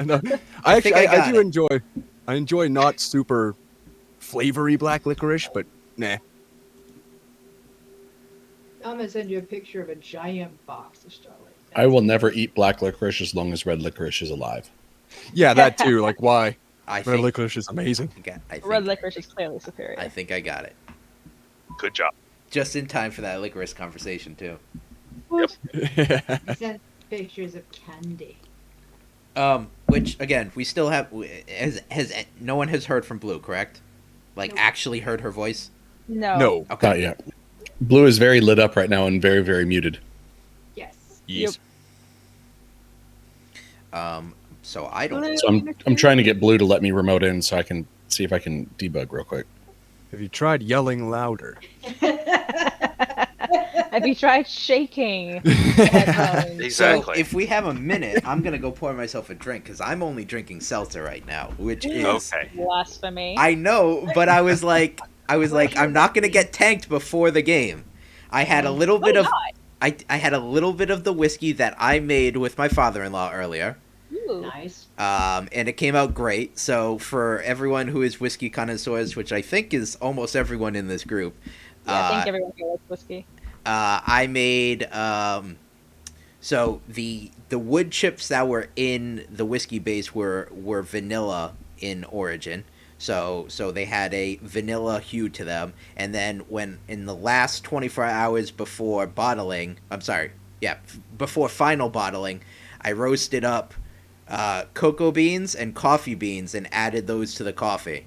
No, I think I do it. enjoy. I enjoy not super flavory black licorice, but nah. I'm gonna send you a picture of a giant box of Starlight. I will never eat black licorice as long as red licorice is alive. Yeah, that too. Like, why? I Red think licorice is amazing. Red licorice is clearly superior. I think I got it. Good job. Just in time for that licorice conversation too. I sent pictures of candy. Which again, we still have. Has no one has heard from Blue, correct? Like Nope. actually heard her voice? No. No. Okay. Not yet. Blue is very lit up right now and very, very muted. Yes. Yes. So I don't. So I'm trying to get Blue to let me remote in so I can see if I can debug real quick. Have you tried yelling louder? Have you tried shaking? headphones? So Exactly. if we have a minute, I'm gonna go pour myself a drink because I'm only drinking seltzer right now, which is Okay. Blasphemy. I know, but I was like, I'm not gonna get tanked before the game. I had a little bit of, I had a little bit of the whiskey that I made with my father-in-law earlier, Ooh. Nice. and it came out great. So for everyone who is whiskey connoisseurs, which I think is almost everyone in this group, Yeah, I think everyone here likes whiskey. I made so the wood chips that were in the whiskey base were vanilla in origin. So they had a vanilla hue to them, and then when in the last 24 hours before bottling, before final bottling, I roasted up cocoa beans and coffee beans and added those to the coffee.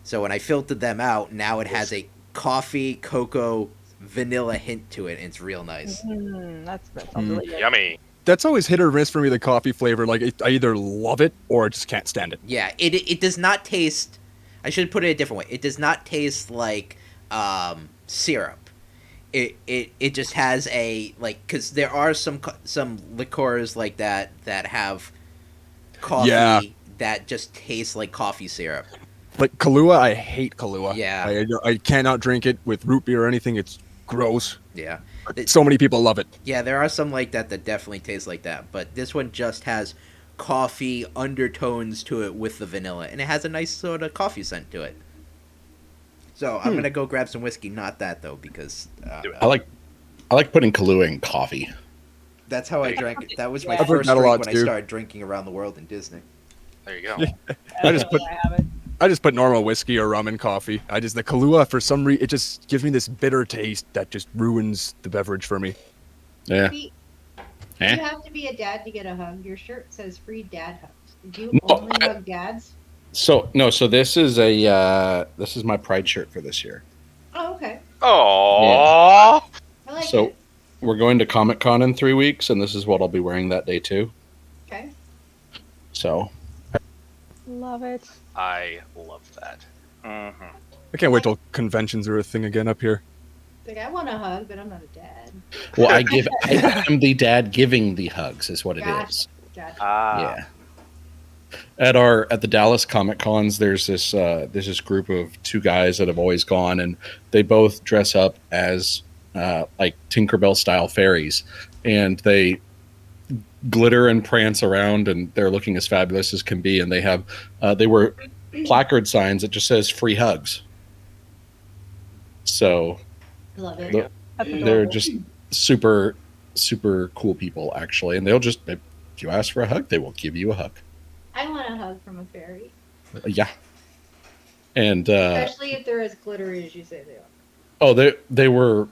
So when I filtered them out, now it has a coffee, cocoa, vanilla hint to it, and it's real nice. That sounds really good. Yummy. That's always hit or miss for me, the coffee flavor. Like, I either love it or I just can't stand it. Yeah, it does not taste. I should put it a different way. It does not taste like syrup. It just has a because there are some liqueurs like that have coffee that just tastes like coffee syrup. Like Kahlua, I hate Kahlua. Yeah. I cannot drink it with root beer or anything. It's gross. Yeah. So many people love it. Yeah, there are some like that definitely taste like that, but this one just has coffee undertones to it with the vanilla, and it has a nice sort of coffee scent to it. So I'm gonna go grab some whiskey, not that though, because I like putting Kahlua in coffee. that's how I drank it. That was my I've heard first that a drink lot, when I too. started drinking around the world in Disney. There you go. I just put normal whiskey or rum in coffee. The Kahlua, for some reason, it just gives me this bitter taste that just ruins the beverage for me. Yeah. Do Eh? you have to be a dad to get a hug? Your shirt says free dad hugs. Do you No, only hug dads? So this is this is my pride shirt for this year. Oh, okay. Aww. I like So it. we're going to Comic-Con in 3 weeks, and this is what I'll be wearing that day too. Okay. So Love it. I love that. Mm-hmm. I can't wait till conventions are a thing again up here. Like, I want a hug, but I'm not a dad. well, I am the dad giving the hugs is what it Gotcha. is. Gotcha. Yeah. At the Dallas Comic Cons, there's this group of two guys that have always gone, and they both dress up as like Tinkerbell style fairies, and they glitter and prance around, and they're looking as fabulous as can be. And they have they were placard signs that just says "free hugs." So Love it. the- That's they're adorable. just super cool people, actually, and they'll just if you ask for a hug, they will give you a hug. I want a hug from a fairy. Yeah. And Especially if they're as glittery as you say they are. oh, they were.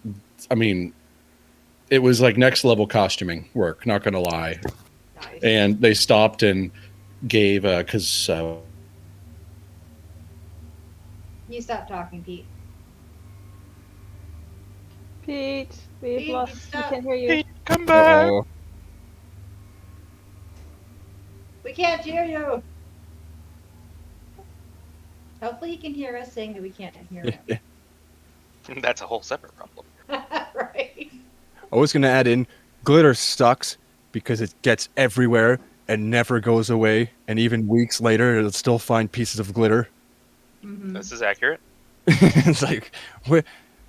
I mean, it was like next level costuming work. Not gonna lie. Nice. And they stopped and gave because You stop talking, Pete. Pete, we've Pete, lost. We stop. can't hear you. Pete, come back. We can't hear you. Hopefully he can hear us saying that we can't hear him. That's a whole separate problem. Right. I was going to add in, glitter sucks because it gets everywhere and never goes away. And even weeks later, it'll still find pieces of glitter. Mm-hmm. This is accurate. It's like,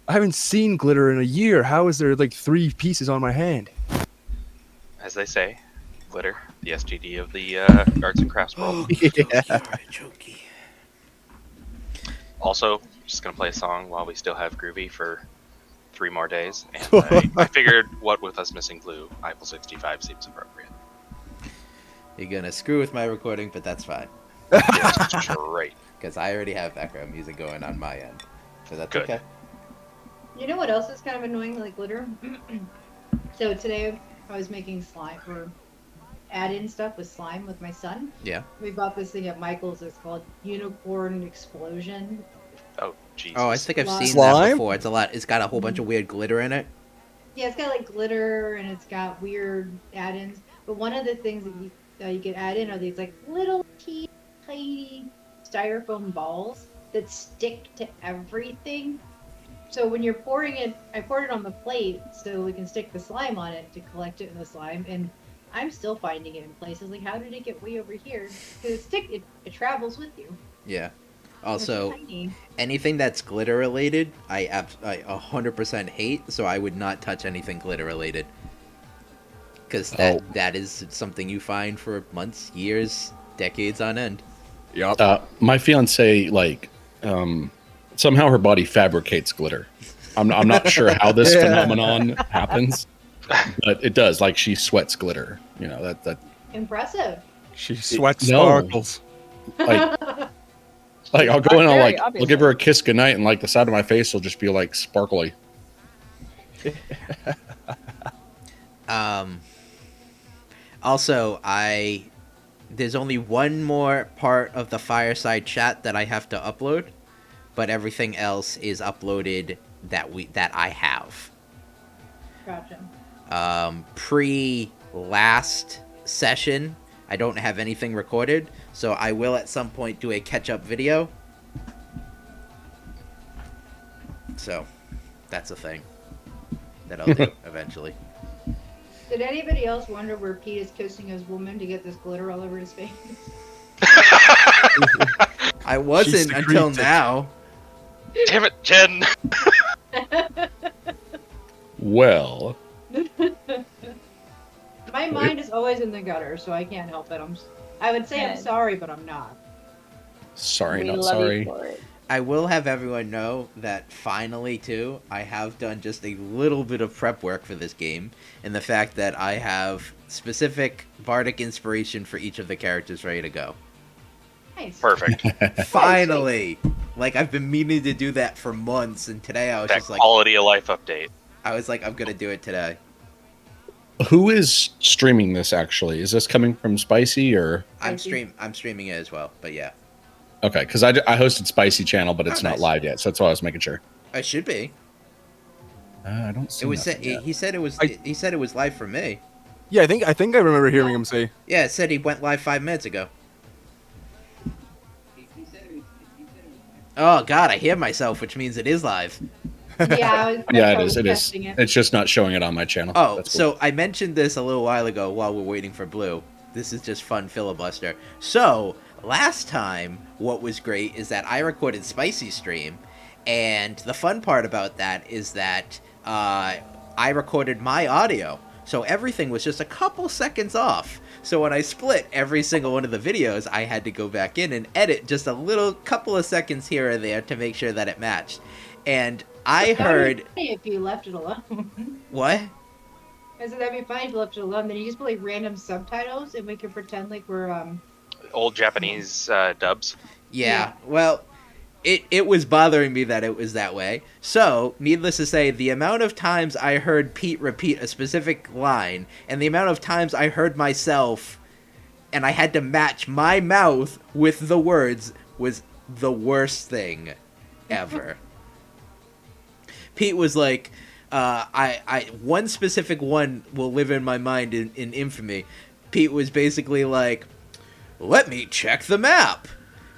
I haven't seen glitter in a year. How is there like 3 pieces on my hand? As they say, glitter, the STD of the arts and crafts world. Jokey. Also, just gonna play a song while we still have Groovy for 3 more days, and I figured, what with us missing Blue, Eiffel 65 seems appropriate. You're gonna screw with my recording, but that's fine. Yeah, straight. Because I already have background music going on my end. So that's Good. okay. You know what else is kind of annoying, like glitter? So today I was making slime or add-in stuff with slime with my son. Yeah. We bought this thing at Michael's. It's called Unicorn Explosion. Oh, Jesus. Oh, I think I've seen that Slime? before. It's a lot. It's got a whole bunch of weird glitter in it. Yeah, it's got like glitter and it's got weird add-ins. But one of the things that you can add in are these like little teeny tiny styrofoam balls that stick to everything. So when you're pouring it, I poured it on the plate so we can stick the slime on it to collect it in the slime, and I'm still finding it in places. Like, how did it get way over here? Because it travels with you. Yeah. It's Also, tiny. anything that's glitter related, I 100% hate. So I would not touch anything glitter related. Because that is something you find for months, years, decades on end. Yup. My fiance, like, somehow her body fabricates glitter. I'm not sure how this phenomenon happens, but it does. Like, she sweats glitter. You know, that Impressive. She sweats No. sparkles. like I'll go in, I'll Very I'll give her a kiss goodnight, and like the side of my face will just be like sparkly. Also, there's only one more part of the fireside chat that I have to upload, but everything else is uploaded that I have. Gotcha. Pre last session, I don't have anything recorded, so I will at some point do a catch-up video. So, that's a thing that I'll do eventually. Did anybody else wonder where Pete is kissing his woman to get this glitter all over his face? I wasn't until secreted. now. Damn it, Jen! Well, My mind is always in the gutter, so I can't help it. I would say I'm Good. sorry, but I'm not. sorry, We not love sorry. you for it. I will have everyone know that finally, too, I have done just a little bit of prep work for this game, and the fact that I have specific bardic inspiration for each of the characters ready to go. Nice. Perfect. Finally! Like, I've been meaning to do that for months, and today I was That just like, quality of life update. I'm gonna do it today. Who is streaming this? Actually, is this coming from Spicy or? I'm Spicy. streaming it as well, but yeah. Okay, because I hosted Spicy channel, but it's Oh, not nice. live yet, so that's why I was making sure. I should be. I don't see It was nothing yet. he said it was live for me. Yeah, I think I remember hearing him say. Yeah, it said he went live 5 minutes ago. Oh god, I hear myself, which means it is live. Yeah, Yeah, it is. It is. testing it. It's just not showing it on my channel. Oh, That's cool. so I mentioned this a little while ago while we're waiting for Blue. This is just fun filibuster. So, last time, what was great is that I recorded Spicy Stream, and the fun part about that is that I recorded my audio. So everything was just a couple seconds off. So when I split every single one of the videos, I had to go back in and edit just a little couple of seconds here or there to make sure that it matched. And I That would be heard... funny if you left it alone. What? I said that'd be fine if you left it alone. Then you just put like random subtitles, and we can pretend like we're Old Japanese dubs. Yeah, well, it was bothering me that it was that way. So, needless to say, the amount of times I heard Pete repeat a specific line, and the amount of times I heard myself, and I had to match my mouth with the words, was the worst thing ever. Pete was like, one specific one will live in my mind in infamy. Pete was basically like, let me check the map.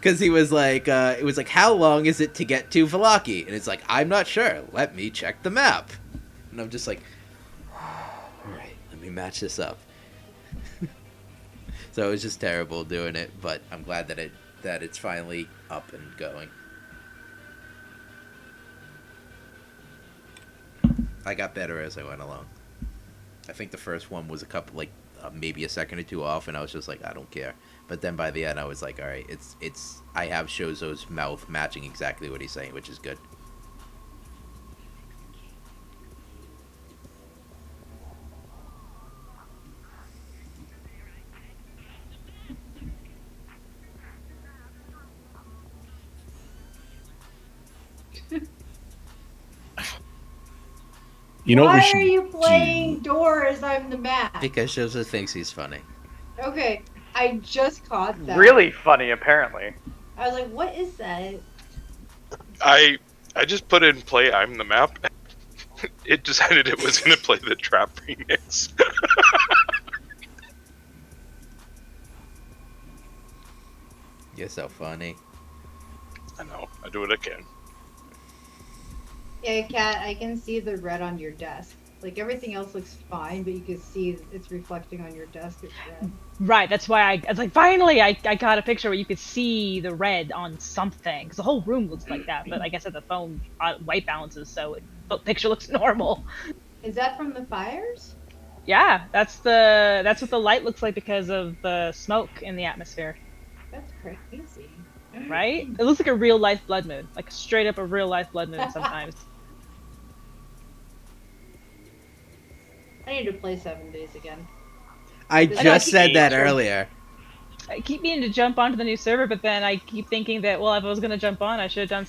Because he was like, it was like, how long is it to get to Vallaki? And it's like, I'm not sure. Let me check the map. And I'm just like, all right, let me match this up. So it was just terrible doing it, but I'm glad that it's finally up and going. I got better as I went along. I think the first one was maybe a second or two off, and I was just like, I don't care. But then by the end, I was like, all right, it's. I have Shozo's mouth matching exactly what he's saying, which is good. You know what we Why should are you playing do? Doors? I'm the map. Because Shozo thinks he's funny. Okay, I just caught that. Really funny, apparently. I was like, what is that? I just put in play I'm the map. It decided it was going to play the trap remix. You're so funny. I know. I do what I can. Yeah, Kat, I can see the red on your desk. Like, everything else looks fine, but you can see it's reflecting on your desk. It's red. Right, that's why I was like, finally, I got a picture where you could see the red on something. Because the whole room looks like that, but I guess at the phone, white balances, so the picture looks normal. Is that from the fires? Yeah, that's what the light looks like because of the smoke in the atmosphere. That's crazy. Right? It looks like a real life blood moon. Like straight up a real life blood moon sometimes. I need to play 7 Days again. I Just just said that Sure. earlier. I keep meaning to jump onto the new server, but then I keep thinking that, well, if I was gonna jump on, I should have done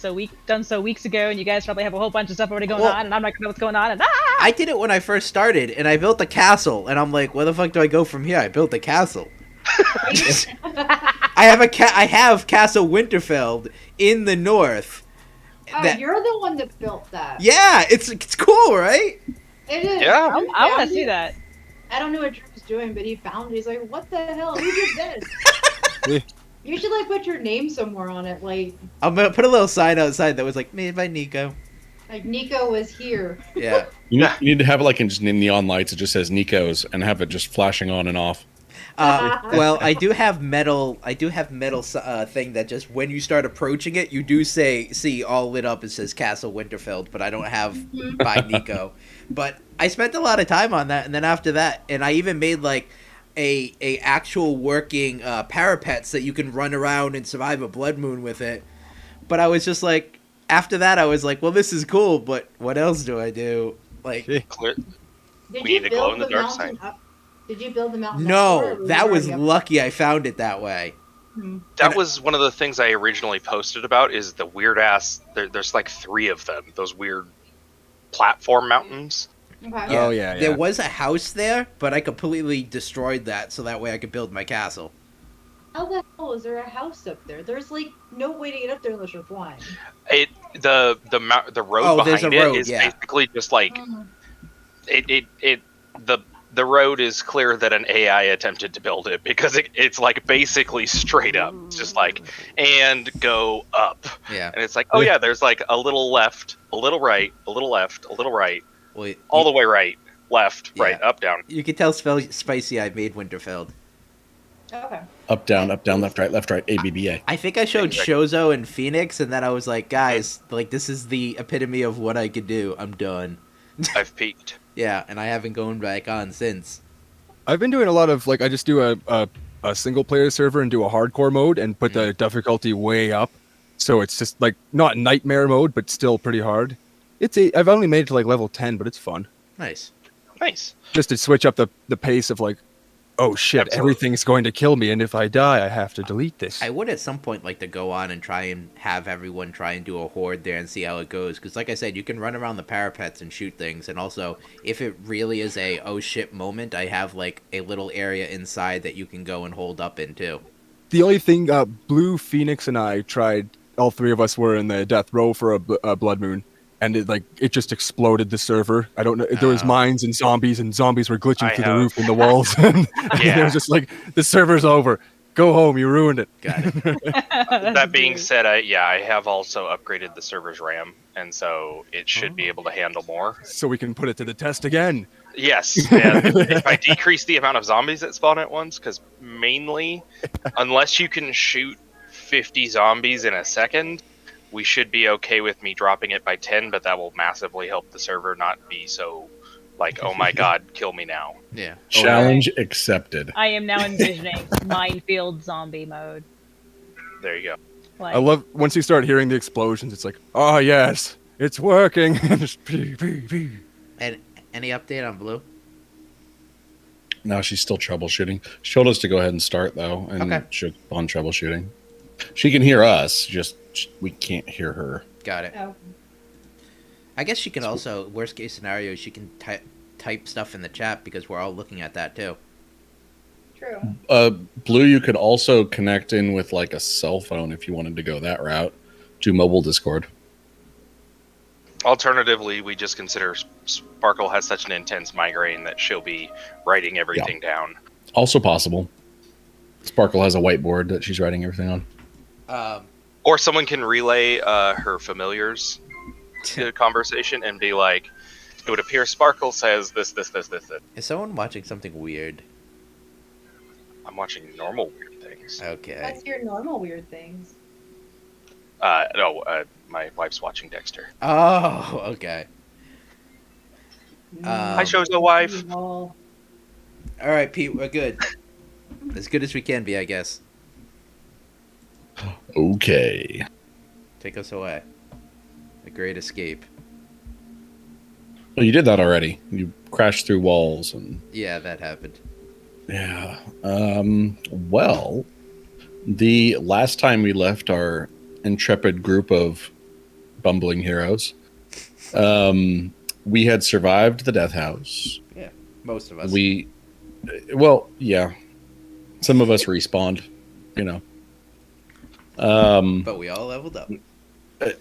so weeks ago, and you guys probably have a whole bunch of stuff already going on, and I'm not gonna know what's going on, and I did it when I first started, and I built a castle, and I'm like, where the fuck do I go from here? I built a castle. I have Castle Winterfeld in the north. Oh, That- you're the one that built that. Yeah, it's cool, right? It is. Yeah. I want to see that. I don't know what Drew's doing, but he found it. He's like, what the hell? Who did this? You should, like, put your name somewhere on it. Like, I'm gonna put a little sign outside that was like, made by Nico. Nico was here. Yeah. You need to have it like in neon lights. It just says Nico's and have it just flashing on and off. Well, I do have metal thing that just when you start approaching it, you do see all lit up. It says Castle Winterfeld, but I don't have by Nico. But I spent a lot of time on that, and then after that, and I even made like a actual working parapets that you can run around and survive a blood moon with it. But I was just like, after that, I was like, well, this is cool, but what else do I do? Like, Clear. Did We you need to glow in build the the dark mountain side. up? Did you build the mountain up, or no, that was already up? lucky I found it that way. That was one of the things I originally posted about is the weird ass. There's like 3 of them. Those weird platform mountains. Okay. Oh, yeah. There was a house there, but I completely destroyed that so that way I could build my castle. How the hell is there a house up there? There's like no way to get up there unless you're flying. The road Oh, there's behind a road, it is yeah. basically just like the road is clear that an AI attempted to build it because it's like basically straight up. It's just like and go up. Yeah. And it's like, oh yeah, there's like a little left, a little right, a little left, a little right, Well, all the way right, left, Yeah. right, up, down. you can tell Spicy I made Winterfeld. Okay. Up, down, left, right, ABBA. I think I showed Shozo and Phoenix, and then I was like, guys, like this is the epitome of what I could do. I'm done. I've peaked. Yeah, and I haven't gone back on since. I've been doing a lot of, like, I just do a single player server and do a hardcore mode and put the difficulty way up. So it's just, like, not nightmare mode, but still pretty hard. I've only made it to, like, level 10, but it's fun. Nice. Nice. Just to switch up the pace of, like, oh shit, Absolutely. everything's going to kill me, and if I die, I have to delete this. I would at some point like to go on and try and have everyone try and do a horde there and see how it goes. Because like I said, you can run around the parapets and shoot things. And also, if it really is a oh shit moment, I have like a little area inside that you can go and hold up in too. The only thing, Blue, Phoenix, and I tried, all 3 of us were in the death row for a blood moon. And it just exploded the server. I don't know. There was mines and zombies were glitching through the roof and the walls. And it was just like, the server's over. Go home. You ruined it. Got it. That being said, I have also upgraded the server's RAM, and so it should be able to handle more. So we can put it to the test again. Yes, and if I decrease the amount of zombies that spawn at once, because mainly, unless you can shoot 50 zombies in a second, we should be okay with me dropping it by 10, but that will massively help the server not be so Like, oh my god, kill me now. Yeah. Challenge accepted. I am now envisioning minefield zombie mode. There you go. Like, I love once you start hearing the explosions. It's like, oh yes, it's working. Just pee, pee, pee. And any update on Blue? Now she's still troubleshooting. She told us to go ahead and start though, and Okay. she's on troubleshooting. She can hear us, just we can't hear her. Got it. Oh, I guess she can also, worst case scenario, she can type stuff in the chat because we're all looking at that too. true. Blue, you could also connect in with like a cell phone if you wanted to go that route. Do mobile Discord. Alternatively, we just consider Sparkle has such an intense migraine that she'll be writing everything down. Also possible. Sparkle has a whiteboard that she's writing everything on. Or someone can relay her familiars to the conversation and be like, it would appear Sparkle says this. Is someone watching something weird? I'm watching normal weird things. Okay. What's your normal weird things? My wife's watching Dexter. Oh, okay. I chose a wife. All Alright, Pete, we're good. As good as we can be, I guess. Okay. Take us away. The Great Escape. Well, you did that already. You crashed through walls and Yeah, that happened. yeah. Well, the last time we left our intrepid group of bumbling heroes, we had survived the death house. Yeah, most of us. Well, yeah. Some of us respawned, you know. But we all leveled up.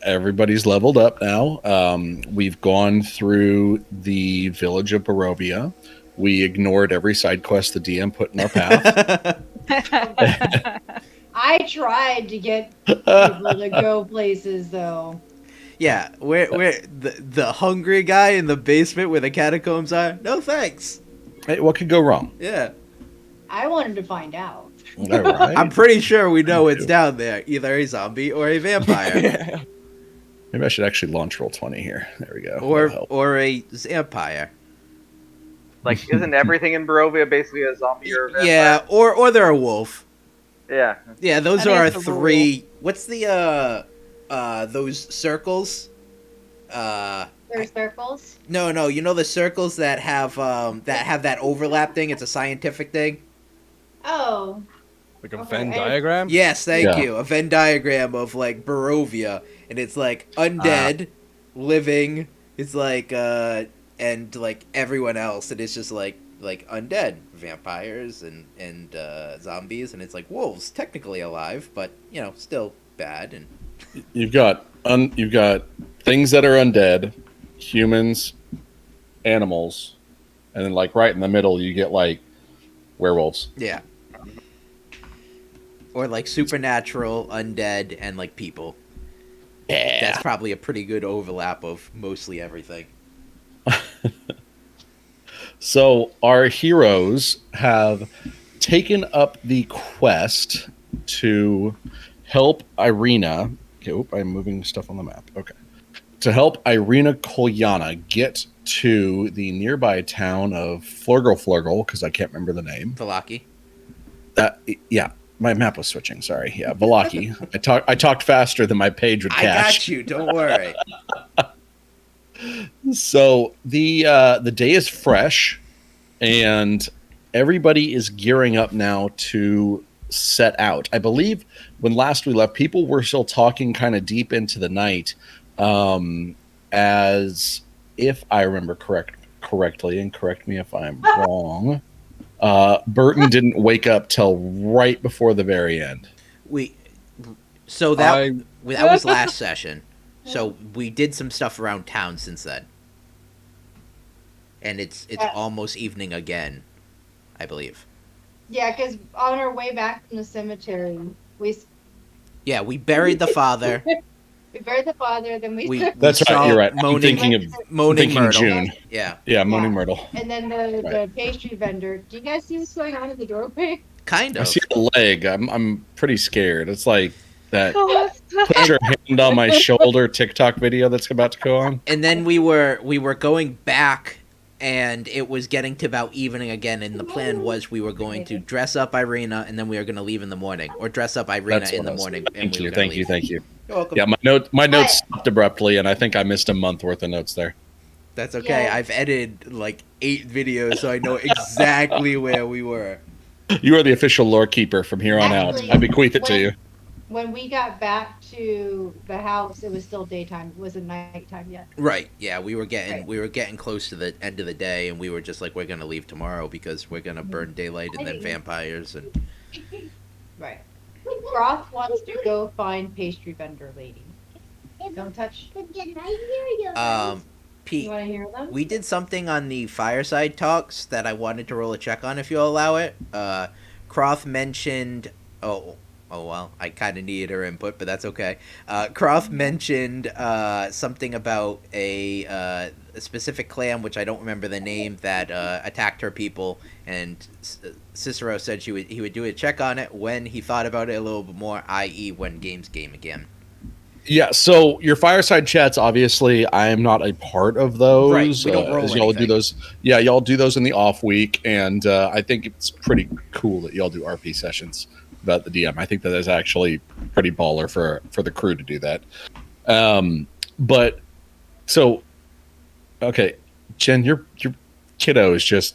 Everybody's leveled up now. We've gone through the village of Barovia. We ignored every side quest the DM put in our path. I tried to get people to go places though. Yeah, where the hungry guy in the basement where the catacombs are? No thanks. Hey, what could go wrong? Yeah. I wanted to find out. All right. I'm pretty sure we know it's down there. Either a zombie or a vampire. Maybe I should actually launch Roll20 here. There we go. That'll help. or a vampire. Like, isn't everything in Barovia basically a zombie or a vampire? Yeah, or they're a wolf. Yeah. Yeah, those I mean, are our it's a three. What's the those circles? There's circles. No, you know the circles that have that overlap thing. It's a scientific thing. Oh, Like a Okay, Venn I- diagram. Yes, thank Yeah. you. A Venn diagram of like Barovia, and it's like undead, living. It's like and like everyone else, and it's just like undead, vampires and zombies, and it's like wolves, technically alive, but you know still bad. And You've got things that are undead, humans, animals, and then like right in the middle you get like werewolves. yeah, or like supernatural, undead, and like people. Yeah. That's probably a pretty good overlap of mostly everything. So our heroes have taken up the quest to help Irina. Okay, I'm moving stuff on the map. Okay. To help Irina Kolyana get to the nearby town of Flurgle, because I can't remember the name. Velaki. Yeah, my map was switching. Sorry. Yeah, Velaki. I talked faster than my page would I catch. got you. Don't worry. So the day is fresh, and everybody is gearing up now to set out. I believe when last we left, people were still talking kind of deep into the night, as if I remember correctly, and correct me if I'm wrong. Burton didn't wake up till right before the very end. So that was last session. So we did some stuff around town since then, and it's almost evening again, I believe. yeah, because on our way back from the cemetery, we buried the father. we buried the father, then we That's right. saw You're right. I'm Moaning, thinking Myrtle. June. Yeah, Yeah, Moaning Myrtle. and then the pastry vendor. Do you guys see what's going on in the doorway? kind I of. see a leg. I'm pretty scared. It's like that. Oh, Put your hand on my shoulder TikTok video that's about to go on. And then we were going back and it was getting to about evening again, and the plan was we were going to dress up Irina, and then we were going to leave in the morning, or dress up Irina That's in what the I was- morning. and Thank we you, were gonna thank you, leave. thank you. You're welcome. Yeah, my notes stopped abruptly, and I think I missed a month worth of notes there. That's okay. Yeah. I've edited like 8 videos, so I know exactly where we were. You are the official lore keeper from here on Actually, out. I bequeath it to you. When we got back to the house, it was still daytime. It wasn't nighttime yet. Right. Yeah, we were getting Right. we were getting close to the end of the day, and we were just like, we're gonna leave tomorrow because we're gonna burn daylight and then vampires and. Right. Roth wants to go find pastry vendor lady. Don't touch. Pete, You want to hear them? we did something on the fireside talks that I wanted to roll a check on if you'll allow it. Croth mentioned. Oh well, I kind of needed her input, but that's okay. Croth mentioned something about a specific clan, which I don't remember the name, that attacked her people, and Cicero said he would do a check on it when he thought about it a little bit more, i.e., when games game again. Yeah, so your fireside chats, obviously, I am not a part of those. Right, we don't roll as y'all do anything. those. Yeah, y'all do those in the off week, and I think it's pretty cool that y'all do RP sessions about the DM. I think that is actually pretty baller for the crew to do that. But so, okay, Jen, your kiddo is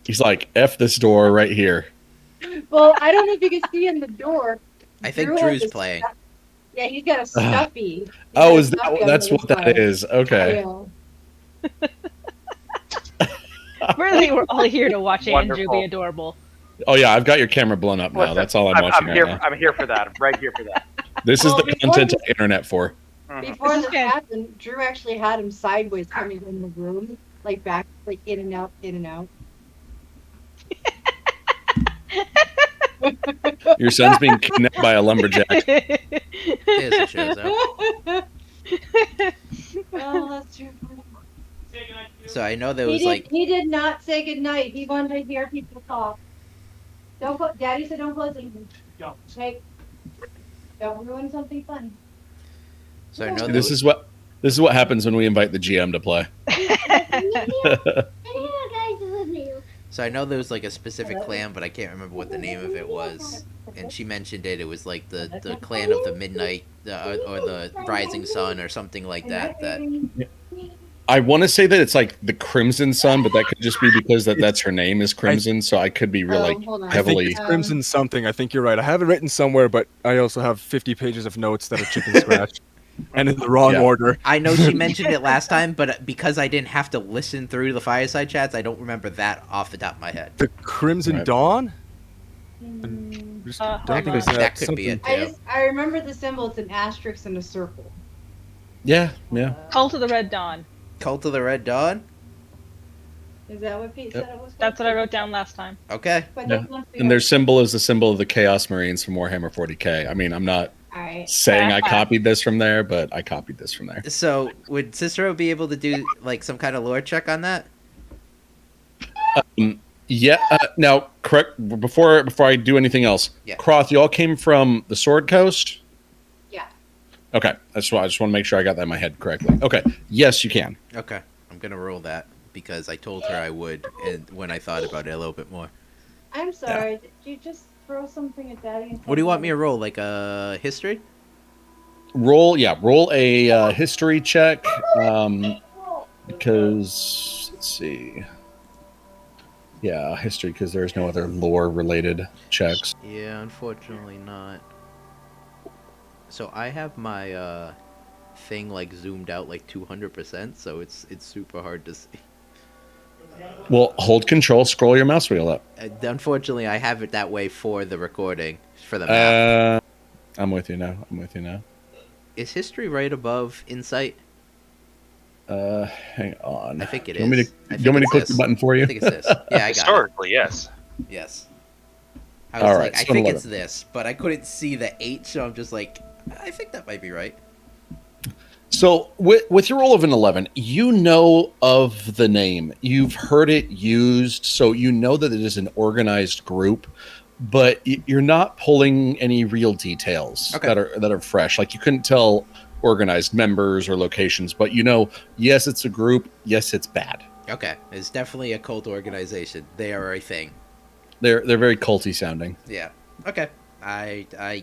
he's like, F this door right here. Well, I don't know if you can see in the door. I think Drew Drew's has a playing. Yeah, he's got a stuffy. Oh, is that's what that is? Okay. Really, we're all here to watch Andrew be Wonderful. adorable. Oh yeah, I've got your camera blown up now. Listen, That's all I'm watching here. right now. I'm here for that. I'm right here for that. This is Well, the before content this- of the internet for. Mhm. Before This is this good. happened, Drew actually had him sideways coming in the room, like back, like in and out, in and out. Your son's being kidnapped by a lumberjack. There's the shows out. Oh, that's too funny. So I know there was He did not say goodnight. He wanted to hear people talk. Don't put. Daddy said don't close anything. Don't. Hey, don't ruin something funny. So I know there This was, is what happens when we invite the GM to play. so I know there was like a specific clan, but I can't remember what the name of it was. And she mentioned it. It was like the clan of the midnight or the rising sun or something like that. That I want to say that it's like the Crimson Sun, but that could just be because that's her name is Crimson. So I could be really hold on. I think heavily. it's Crimson something. I think you're right. I have it written somewhere, but I also have 50 pages of notes that are chicken scratch and in the wrong Yeah. order. I know she mentioned it last time, but because I didn't have to listen through the fireside chats, I don't remember that off the top of my head. The Crimson Right. Dawn? Mm, Just Hold don't think on. it's That could be something- it. I remember the symbol. It's an asterisk and a circle. Yeah, yeah. Cult of the Red Dawn. Cult of the Red Dawn? Is that what Pete said it was? That's what I wrote down last time. Okay. But Yeah. this must be And their symbol is the symbol of the Chaos Marines from Warhammer 40k. I mean, I'm not all right. saying I copied this from there, but I copied this from there. So would Cicero be able to do like some kind of lore check on that? Yeah. Now, correct. Before I do anything else, Yeah. Croth, you all came from the Sword Coast. Yeah. Okay, that's why I just want to make sure I got that in my head correctly. Okay, yes, you can. Okay. I'm gonna roll that because I told her I would, and when I thought about it a little bit more. I'm sorry. Did you just throw something at Daddy? What do you want me to roll? Like a history? Roll a history check, because let's see. Yeah, history, because there's no other lore related checks. Yeah, unfortunately not. So I have my thing like zoomed out like 200%, so it's super hard to see. Well, hold control, scroll your mouse wheel up. Unfortunately, I have it that way for the recording, for the map. I'm with you now. Is history right above insight? Hang on. I think it Do you want me is. to, I do you want me think to it's click the this. button for you? I think it's this. Yeah, I got Historically, yes. it. Yes. I was All like, right, I so think 11. it's this, but I couldn't see the H, so I'm just like, I think that might be right. So with your roll of an 11, you know of the name. You've heard it used, so you know that it is an organized group, but you're not pulling any real details Okay. that are fresh. Like you couldn't tell organized members or locations, but you know, yes, it's a group. Yes, it's bad. Okay, it's definitely a cult organization. They are a thing. They're very culty sounding. Yeah. Okay. I